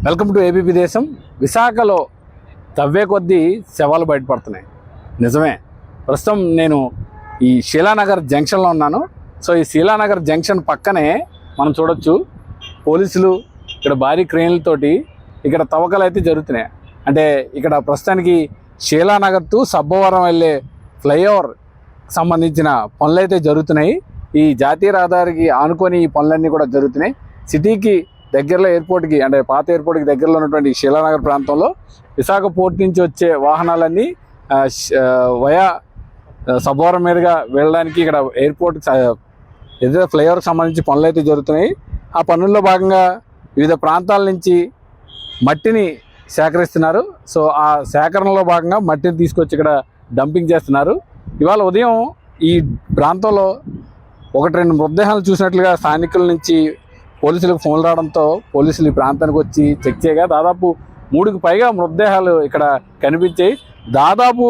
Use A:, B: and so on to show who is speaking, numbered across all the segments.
A: Welcome to ABP దేశం. విశాఖలో తవ్వే కొద్దీ శవాలు బయటపడుతున్నాయి. నిజమే. ప్రస్తుతం నేను ఈ శీలానగర్ జంక్షన్లో ఉన్నాను. సో ఈ శీలానగర్ జంక్షన్ పక్కనే మనం చూడొచ్చు పోలీసులు ఇక్కడ భారీ క్రేన్లతోటి ఇక్కడ తవ్వకాలు అయితే జరుగుతున్నాయి. అంటే ఇక్కడ ప్రస్తుతానికి శీలానగర్ టు సబ్బవరం వెళ్ళే ఫ్లైఓవర్ సంబంధించిన పనులు అయితే జరుగుతున్నాయి. ఈ జాతీయ రహదారికి ఆనుకొని ఈ పనులన్నీ కూడా జరుగుతున్నాయి. సిటీకి దగ్గరలో ఎయిర్పోర్ట్కి అంటే పాత ఎయిర్పోర్ట్కి దగ్గరలో ఉన్నటువంటి శీలానగర్ ప్రాంతంలో విశాఖ పోర్ట్ నుంచి వచ్చే వాహనాలన్నీ వయా సబ్బవరం మీదుగా వెళ్ళడానికి ఇక్కడ ఎయిర్పోర్ట్ ఏదైతే ఫ్లైఓవర్కి సంబంధించి పనులు అయితే జరుగుతున్నాయి. ఆ పనుల్లో భాగంగా వివిధ ప్రాంతాల నుంచి మట్టిని సేకరిస్తున్నారు. సో ఆ సేకరణలో భాగంగా మట్టిని తీసుకొచ్చి ఇక్కడ డంపింగ్ చేస్తున్నారు. ఇవాళ ఉదయం ఈ ప్రాంతంలో 1-2 మృతదేహాలు చూసినట్లుగా స్థానికుల నుంచి పోలీసులకు ఫోన్లు రావడంతో పోలీసులు ఈ ప్రాంతానికి వచ్చి చెక్ చేయగా దాదాపు 3కి పైగా మృతదేహాలు ఇక్కడ కనిపించాయి. దాదాపు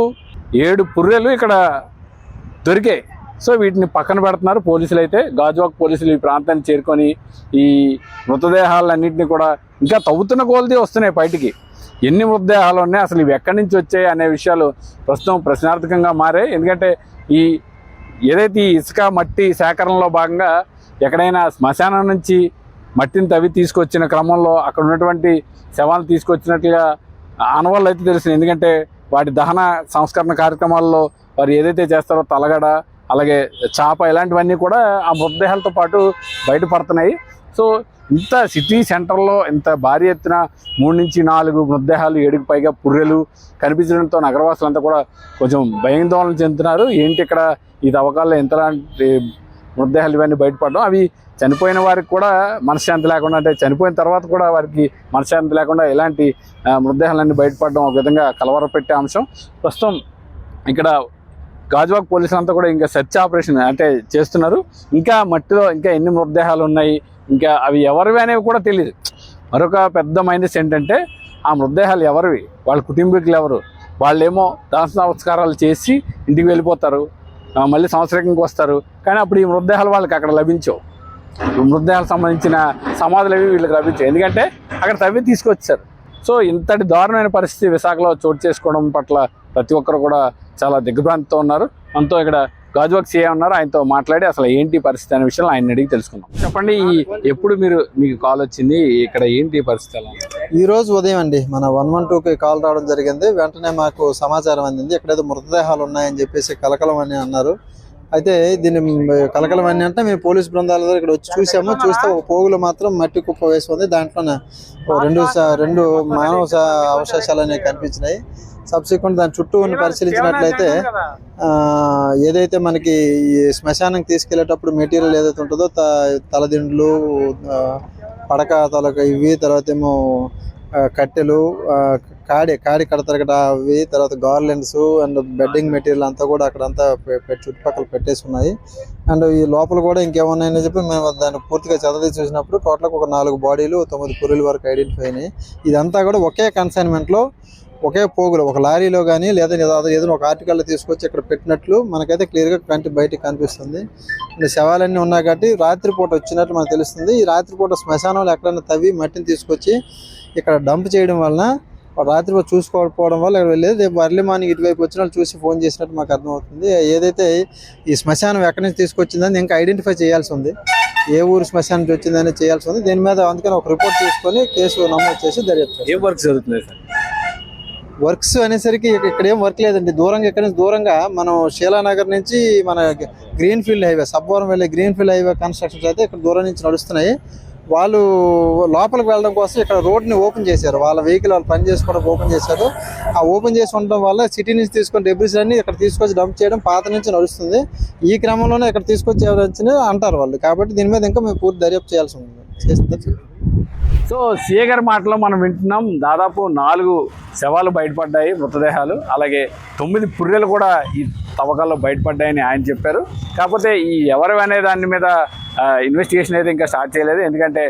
A: 7 పుర్రెలు ఇక్కడ దొరికాయి. సో వీటిని పక్కన పెడుతున్నారు పోలీసులు. అయితే గాజువాక్ పోలీసులు ఈ ప్రాంతాన్ని చేరుకొని ఈ మృతదేహాలన్నింటినీ కూడా ఇంకా తవ్వుతున్న కొలది వస్తున్నాయి బయటికి. ఎన్ని మృతదేహాలు ఉన్నాయి, అసలు ఇవి ఎక్కడి నుంచి వచ్చాయి అనే విషయాలు ప్రస్తుతం ప్రశ్నార్థకంగా మారాయి. ఎందుకంటే ఈ ఏదైతే ఈ ఇసుక మట్టి సేకరణలో భాగంగా ఎక్కడైనా శ్మశానం నుంచి మట్టిని తవ్వి తీసుకొచ్చిన క్రమంలో అక్కడ ఉన్నటువంటి శవాలను తీసుకొచ్చినట్లుగా ఆనవాళ్ళు అయితే తెలుస్తుంది. ఎందుకంటే వాటి దహన సంస్కరణ కార్యక్రమాల్లో వారు ఏదైతే చేస్తారో తలగడ అలాగే చాప ఇలాంటివన్నీ కూడా ఆ మృతదేహాలతో పాటు బయటపడుతున్నాయి. సో ఇంత సిటీ సెంటర్లో ఇంత భారీ ఎత్తున 3-4 మృతదేహాలు 7కి పైగా పుర్రెలు కనిపించడంతో నగరవాసులంతా కూడా కొంచెం భయాందోళన చెందుతున్నారు. ఏంటి ఇక్కడ ఈ తవ్వకాల్లో ఎంతలాంటి మృతదేహాలు ఇవన్నీ బయటపడడం, అవి చనిపోయిన వారికి కూడా మనశ్శాంతి లేకుండా అంటే చనిపోయిన తర్వాత కూడా వారికి మనశ్శాంతి లేకుండా ఇలాంటి మృతదేహాలన్నీ బయటపడడం ఒక విధంగా కలవరపెట్టే అంశం. ప్రస్తుతం ఇక్కడ గాజువాక్ పోలీసులంతా కూడా ఇంకా సెర్చ్ ఆపరేషన్ అంటే చేస్తున్నారు. ఇంకా మట్టిలో ఇంకా ఎన్ని మృతదేహాలు ఉన్నాయి, ఇంకా అవి ఎవరివి అనేవి కూడా తెలియదు. మరొక పెద్ద మైనస్ ఏంటంటే ఆ మృతదేహాలు ఎవరివి, వాళ్ళ కుటుంబీకులు ఎవరు, వాళ్ళేమో దాన సంస్కారాలు చేసి ఇంటికి వెళ్ళిపోతారు, మళ్ళీ సంవత్సరానికి వస్తారు. కానీ అప్పుడు ఈ మృతదేహాలు వాళ్ళకి అక్కడ లభించవు. మృతదేహాలకు సంబంధించిన సమాధులు అవి వీళ్ళకి లభించవు, ఎందుకంటే అక్కడ తవ్వి తీసుకొచ్చారు. సో ఇంతటి దారుణమైన పరిస్థితి విశాఖలో చోటు చేసుకోవడం పట్ల ప్రతి ఒక్కరు కూడా చాలా దిగ్భ్రాంతితో ఉన్నారు. మనతో ఇక్కడ గాజువాక్ సీఏ ఉన్నారు, ఆయనతో మాట్లాడి అసలు ఏంటి పరిస్థితి అనే విషయాలు ఆయన అడిగి తెలుసుకుందాం. చెప్పండి, ఎప్పుడు మీకు కాల్ వచ్చింది, ఇక్కడ ఏంటి పరిస్థితి?
B: ఈ రోజు ఉదయం అండి మన 112కి కాల్ రావడం జరిగింది. వెంటనే మాకు సమాచారం అందింది ఎక్కడైతే మృతదేహాలు ఉన్నాయని చెప్పేసి కలకలం అని అన్నారు. అయితే దీన్ని కలకలం అని అంటే మేము పోలీస్ బృందాల దగ్గర ఇక్కడ వచ్చి చూసాము. చూస్తే ఒక పోగులో మాత్రం మట్టి కుప్ప వేసి ఉంది. దాంట్లోనే రెండు మానవ అవశేషాలు అనేవి కనిపించినాయి. సబ్సిక్వెంట్ దాని చుట్టూ ఉన్న పరిశీలించినట్లయితే ఏదైతే మనకి ఈ శ్మశానం తీసుకెళ్లేటప్పుడు మెటీరియల్ ఏదైతే ఉంటుందో తలదిండ్లు, పడక తలక ఇవి, తర్వాత ఏమో కట్టెలు, కాడి కడతారు కదా అవి, తర్వాత గార్లెండ్స్ అండ్ బెడ్డింగ్ మెటీరియల్ అంతా కూడా అక్కడంతా చుట్టుపక్కల పెట్టేసి ఉన్నాయి. అండ్ ఈ లోపల కూడా ఇంకేమున్నాయని చెప్పి మేము దాన్ని పూర్తిగా చదవది చూసినప్పుడు టోటల్గా ఒక 4 బాడీలు 9 పుర్రెల వరకు ఐడెంటిఫై అయినాయి. ఇదంతా కూడా ఒకే కన్సైన్మెంట్లో ఒకే పోగులో ఒక లారీలో కానీ లేదా ఏదైనా ఒక ఆర్టికల్లో తీసుకొచ్చి ఇక్కడ పెట్టినట్లు మనకైతే క్లియర్గా బయటకు కనిపిస్తుంది. శవాలన్నీ ఉన్నాయి కాబట్టి రాత్రిపూట వచ్చినట్టు మనకు తెలుస్తుంది. ఈ రాత్రిపూట శ్మశానంలో ఎక్కడైనా తవ్వి మట్టిని తీసుకొచ్చి ఇక్కడ డంప్ చేయడం వలన రాత్రిపూట చూసుకోకపోవడం వల్ల ఇక్కడ వెళ్ళేది రేపు అర్లీ మార్నింగ్ ఇటువైపు వచ్చిన వాళ్ళు చూసి ఫోన్ చేసినట్టు మాకు అర్థమవుతుంది. ఏదైతే ఈ శ్మశానం ఎక్కడి నుంచి తీసుకొచ్చిందని ఇంకా ఐడెంటిఫై చేయాల్సి ఉంది, ఏ ఊరు శ్మశానం నుంచి వచ్చిందని చేయాల్సి ఉంది. దీని మీద అందుకని ఒక రిపోర్ట్ తీసుకొని కేసు నమోదు చేసి దర్యాప్తు.
A: ఏ వర్క్ జరుగుతుంది సార్?
B: వర్క్స్ అనేసరికి ఇక్కడ ఏం వర్క్ లేదండి. ఇక్కడ నుంచి దూరంగా మనం శీలానగర్ నుంచి మన గ్రీన్ ఫీల్డ్ హైవే సబ్బవరం వెళ్ళే గ్రీన్ ఫీల్డ్ హైవే కన్స్ట్రక్షన్స్ అయితే ఇక్కడ దూరం నుంచి నడుస్తున్నాయి. వాళ్ళు లోపలికి వెళ్ళడం కోసం ఇక్కడ రోడ్ని ఓపెన్ చేశారు. వాళ్ళ వెహికల్ వాళ్ళు పని చేసుకోవడానికి ఓపెన్ చేశారు. ఆ ఓపెన్ చేసి ఉండడం వల్ల సిటీ నుంచి తీసుకొని డెబ్రిస్ అన్ని ఇక్కడ తీసుకొచ్చి డంప్ చేయడం పాత నుంచి నడుస్తుంది. ఈ క్రమంలోనే ఇక్కడ తీసుకొచ్చి ఎవరైనా అంటారు వాళ్ళు. కాబట్టి దీని మీద ఇంకా మేము పూర్తి దర్యాప్తు చేయాల్సి ఉంది.
A: సో సీఏ గారి మాటలో మనం వింటున్నాం, దాదాపు 4 శవాలు బయటపడ్డాయి మృతదేహాలు, అలాగే 9 పుర్రెలు కూడా ఈ తవ్వకాల్లో బయటపడ్డాయని ఆయన చెప్పారు. కాకపోతే ఈ ఎవరు అనే దాని మీద ఇన్వెస్టిగేషన్ అయితే ఇంకా స్టార్ట్ చేయలేదు. ఎందుకంటే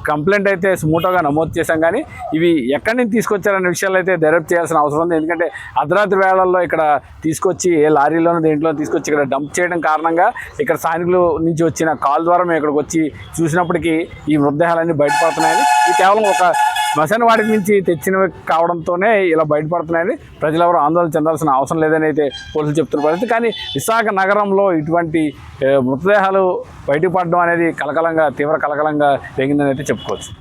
A: కంప్లైంట్ అయితే సుమోటోగా నమోదు చేశాం, కానీ ఇవి ఎక్కడి నుంచి తీసుకొచ్చారనే విషయాలు అయితే దర్యాప్తు చేయాల్సిన అవసరం ఉంది. ఎందుకంటే అర్ధరాత్రి వేళల్లో ఇక్కడ తీసుకొచ్చి ఏ లారీలోనూ దేంట్లో తీసుకొచ్చి ఇక్కడ డంప్ చేయడం కారణంగా ఇక్కడ స్థానికుల నుంచి వచ్చిన కాల్ ద్వారా మేము ఇక్కడికి వచ్చి చూసినప్పటికీ ఈ మృతదేహాలన్నీ బయటపడుతున్నాయని, ఈ కేవలం ఒక శ్మశాన వాటి నుంచి తెచ్చినవి కావడంతోనే ఇలా బయటపడుతున్నాయని ప్రజలు ఎవరు ఆందోళన చెందాల్సిన అవసరం లేదని అయితే పోలీసులు చెప్తున్న పరిస్థితి. కానీ విశాఖ నగరంలో ఇటువంటి మృతదేహాలు బయటపడడం అనేది తీవ్ర కలకలంగా రేగిందని అయితే చెప్పుకోవచ్చు.